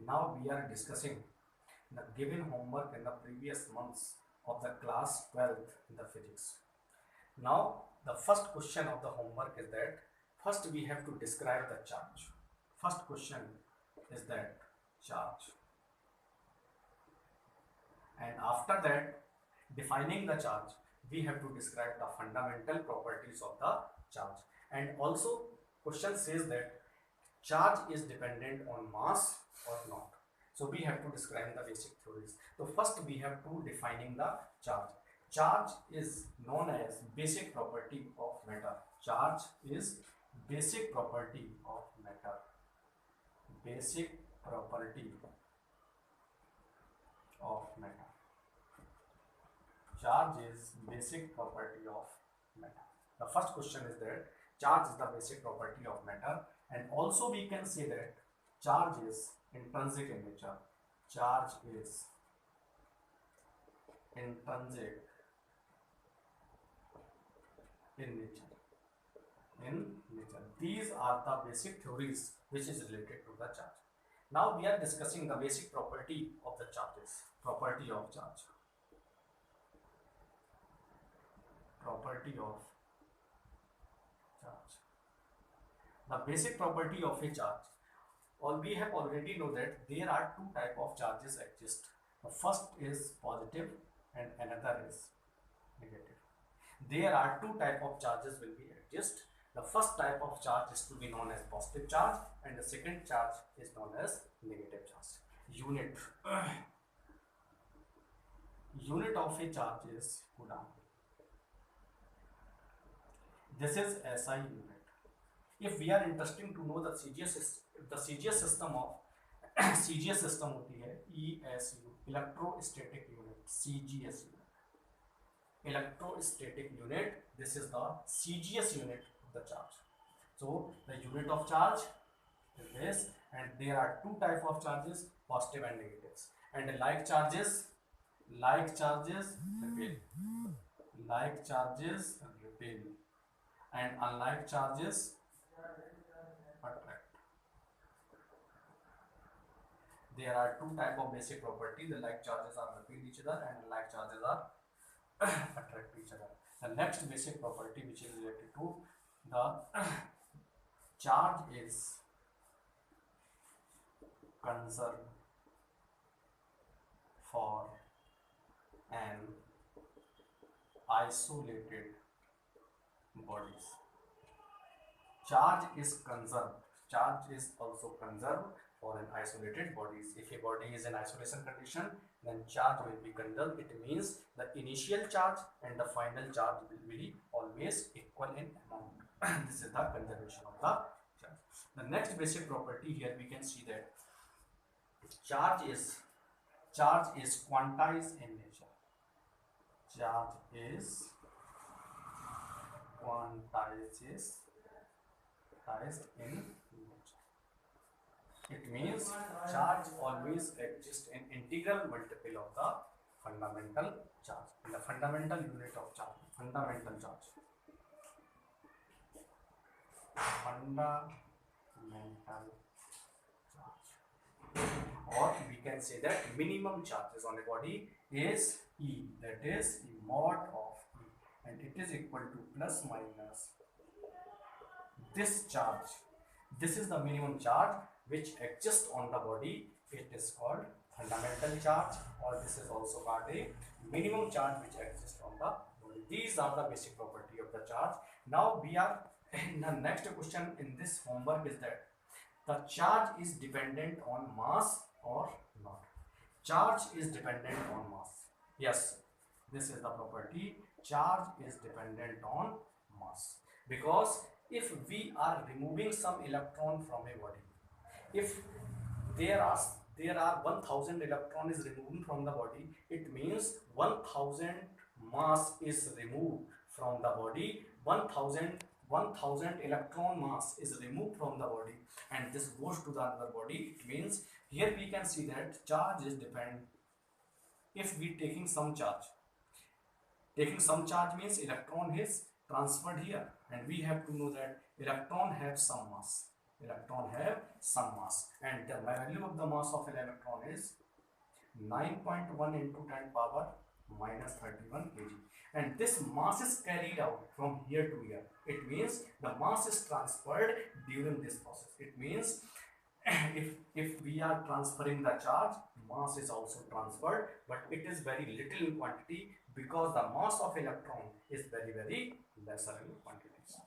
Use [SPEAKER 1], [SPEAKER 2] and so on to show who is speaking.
[SPEAKER 1] Now we are discussing the given homework in the previous months of the class 12th in the physics. Now the first question of the homework is that first we have to describe the charge. First question is that charge, and after that, defining the charge, we have to describe the fundamental properties of the charge. And also question says that charge is dependent on mass or not. So we have to describe the basic theories. So first we have to defining the charge. Charge is known as basic property of matter. Charge is basic property of matter. Basic property of matter. Charge is basic property of matter. The first question is that charge is the basic property of matter, and also we can say that charge is intrinsic in nature. Charge is intrinsic in nature. These are the basic theories which is related to the charge. Now we are discussing the basic property of the charges. Property of charge. Property of charge. The basic property of a charge. We have already know that there are two type of charges exist. The first is positive and another is negative. There are two type of charges will be exist. The first type of charge is to be known as positive charge, and the second charge is known as negative charge. Unit unit of a charge is coulomb. This is SI unit. If we are interested to know the CGS system of CGS system होती है ESU, electrostatic unit, CGS unit, electrostatic unit. This is the CGS unit of the charge. So the unit of charge is this, and there are two type of charges, positive and negatives. And like charges repel, like charges repel, and unlike charges attract. There are two type of basic property. The like charges are repel each other, and unlike charges are attract each other. The next basic property which is related to the charge is conserved for an isolated bodies. Charge is conserved. Charge is also conserved for an isolated bodies. If a body is in isolation condition, then charge will be conserved. It means the initial charge and the final charge will be always equal in amount. This is the conservation of the charge. The next basic property here we can see that charge is quantized in nature. Charge is quantized in nature. It means charge always exists in integral multiple of the fundamental charge. In the fundamental unit of charge, fundamental charge, or we can say that minimum charges on a body is E, that is E mod of E, and it is equal to plus minus this charge. This is the minimum charge which exists on the body. It is called fundamental charge, or this is also called a minimum charge which exists on the body. These are the basic property of the charge. Now we are in the next question in this homework is that the charge is dependent on mass or not. Charge is dependent on mass. Yes, this is the property. Charge is dependent on mass, because if we are removing some electron from a body, if there are 1000 electron is removed from the body, it means 1000 mass is removed from the body. 1000 electron mass is removed from the body, and this goes to the other body. It means here we can see that charge is depend. If we taking some charge means electron is transferred here, and we have to know that electron have some mass. electron have some mass, and the value of the mass of an electron is 9.1 into 10 power minus 31 kg, and this mass is carried out from here to here. It means the mass is transferred during this process. It means if we are transferring the charge, mass is also transferred, but it is very little in quantity because the mass of electron is very lesser in quantities.